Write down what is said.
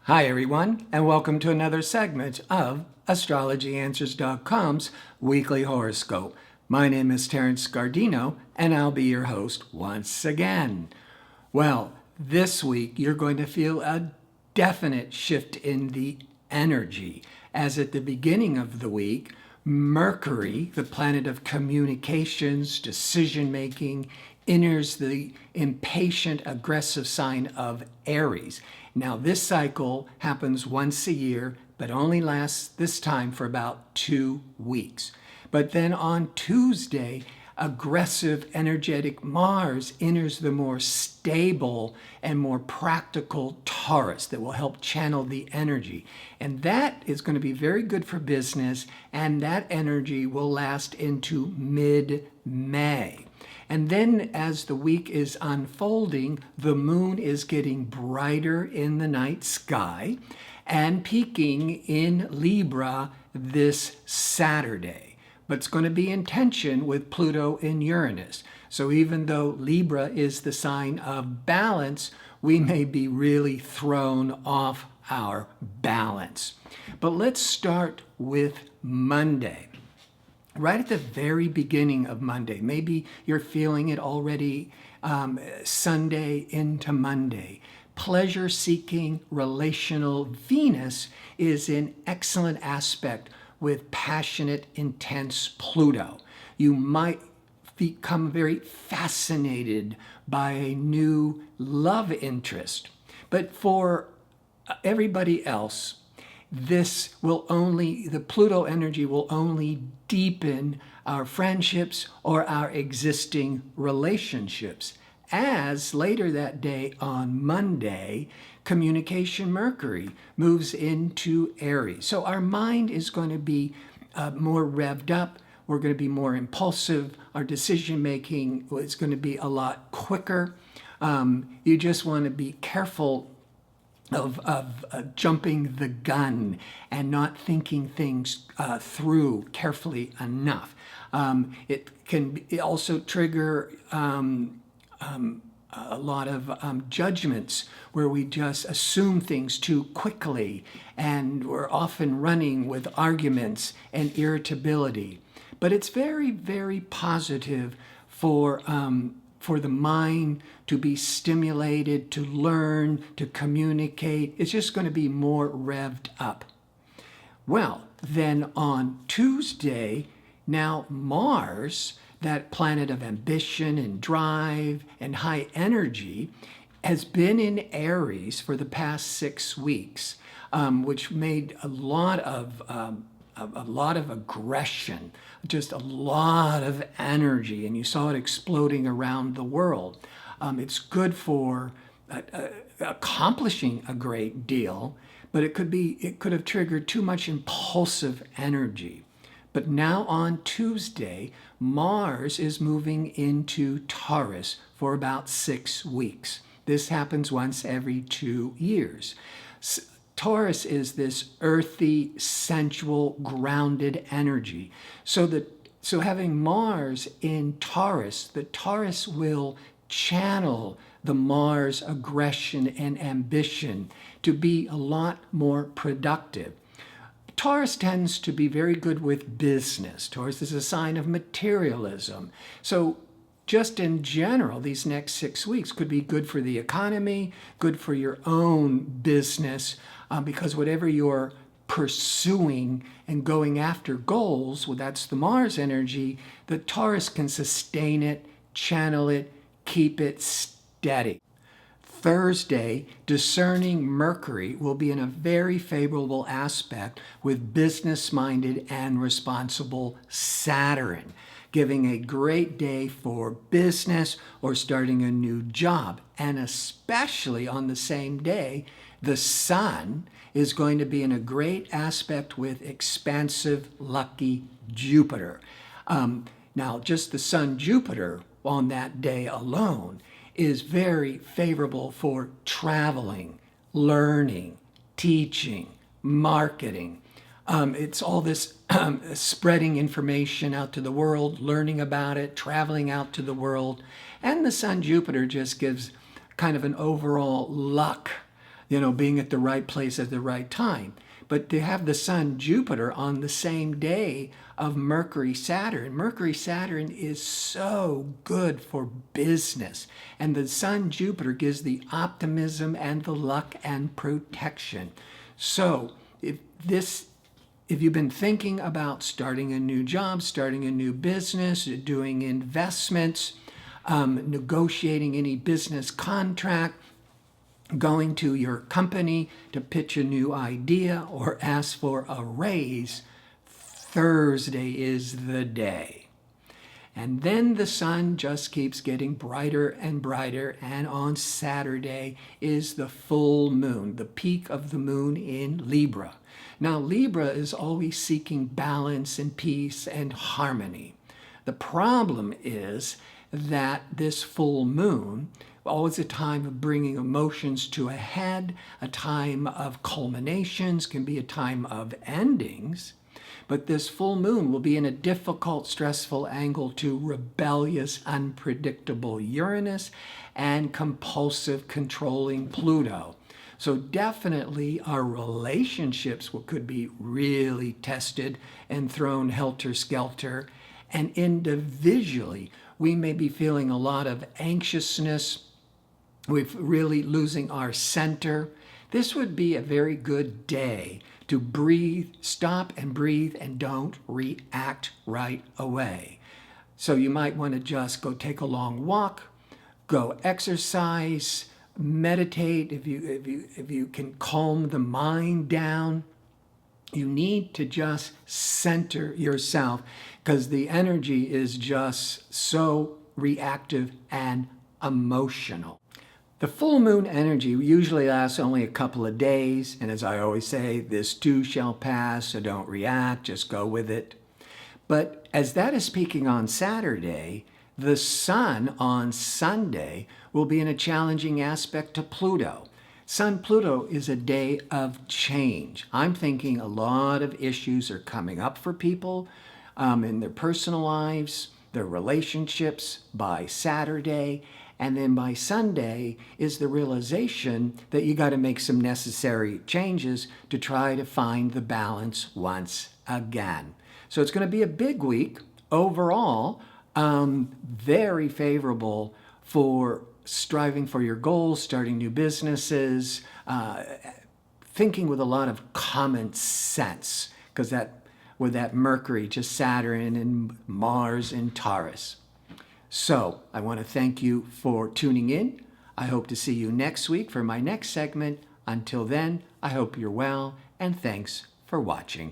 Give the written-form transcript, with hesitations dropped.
Hi everyone, and welcome to another segment of AstrologyAnswers.com's weekly horoscope. My name is Terence Guardino, and I'll be your host once again. Well, this week you're going to feel a definite shift in the energy, as at the beginning of the week, Mercury, the planet of communications, decision making, enters the impatient, aggressive sign of Aries. Now, this cycle happens once a year, but only lasts this time for about 2 weeks. But then on Tuesday, aggressive, energetic Mars enters the more stable and more practical Taurus that will help channel the energy. And that is going to be very good for business, and that energy will last into mid-May. And then as the week is unfolding, the moon is getting brighter in the night sky and peaking in Libra this Saturday. But it's going to be in tension with Pluto and Uranus. So even though Libra is the sign of balance, we may be really thrown off our balance. But let's start with Monday. Right at the very beginning of Monday, maybe you're feeling it already Sunday into Monday. Pleasure-seeking relational Venus is in excellent aspect with passionate, intense Pluto. You might become very fascinated by a new love interest. But for everybody else, the Pluto energy will only deepen our friendships or our existing relationships. As later that day on Monday, communication Mercury moves into Aries. So our mind is going to be more revved up. We're going to be more impulsive. Our decision making is going to be a lot quicker. You just want to be careful of jumping the gun and not thinking things through carefully enough. It can also trigger a lot of judgments where we just assume things too quickly, and we're often running with arguments and irritability. But it's very, very positive for the mind to be stimulated, to learn, to communicate. It's just going to be more revved up. Well, then on Tuesday, now Mars, that planet of ambition and drive and high energy, has been in Aries for the past 6 weeks, which made a lot of aggression, just a lot of energy, and you saw it exploding around the world. It's good for accomplishing a great deal, but it could have triggered too much impulsive energy. But now on Tuesday, Mars is moving into Taurus for about 6 weeks. This happens once every 2 years. Taurus is this earthy, sensual, grounded energy. So having Mars in Taurus, the Taurus will channel the Mars aggression and ambition to be a lot more productive. Taurus tends to be very good with business. Taurus is a sign of materialism. So just in general, these next 6 weeks could be good for the economy, good for your own business, because whatever you're pursuing and going after goals, well, that's the Mars energy, the Taurus can sustain it, channel it, keep it steady. Thursday, discerning Mercury will be in a very favorable aspect with business-minded and responsible Saturn, giving a great day for business or starting a new job. And especially on the same day, the Sun is going to be in a great aspect with expansive, lucky Jupiter. Now, just the Sun-Jupiter on that day alone is very favorable for traveling, learning, teaching, marketing. It's all this spreading information out to the world, learning about it, traveling out to the world. And the Sun-Jupiter just gives kind of an overall luck being at the right place at the right time. But to have the Sun Jupiter on the same day of Mercury Saturn is so good for business. And the Sun Jupiter gives the optimism and the luck and protection. So if you've been thinking about starting a new job, starting a new business, doing investments, negotiating any business contract, going to your company to pitch a new idea or ask for a raise, Thursday is the day. And then the sun just keeps getting brighter and brighter, and on Saturday is the full moon, the peak of the moon in Libra. Now, Libra is always seeking balance and peace and harmony. The problem is that this full moon, always a time of bringing emotions to a head, a time of culminations, can be a time of endings. But this full moon will be in a difficult, stressful angle to rebellious, unpredictable Uranus and compulsive, controlling Pluto. So definitely our relationships could be really tested and thrown helter-skelter. And individually, we may be feeling a lot of anxiousness. We're really losing our center. This would be a very good day to breathe, stop and breathe, and don't react right away. So you might want to just go take a long walk, go exercise, meditate. If you can calm the mind down, you need to just center yourself because the energy is just so reactive and emotional. The full moon energy usually lasts only a couple of days, and as I always say, this too shall pass, so don't react, just go with it. But as that is peaking on Saturday, the sun on Sunday will be in a challenging aspect to Pluto. Sun-Pluto is a day of change. I'm thinking a lot of issues are coming up for people in their personal lives, their relationships by Saturday. And then by Sunday is the realization that you got to make some necessary changes to try to find the balance once again. So it's going to be a big week overall, very favorable for striving for your goals, starting new businesses, thinking with a lot of common sense, because with that Mercury to Saturn and Mars in Taurus. So I want to thank you for tuning in. I hope to see you next week for my next segment. Until then, I hope you're well, and thanks for watching.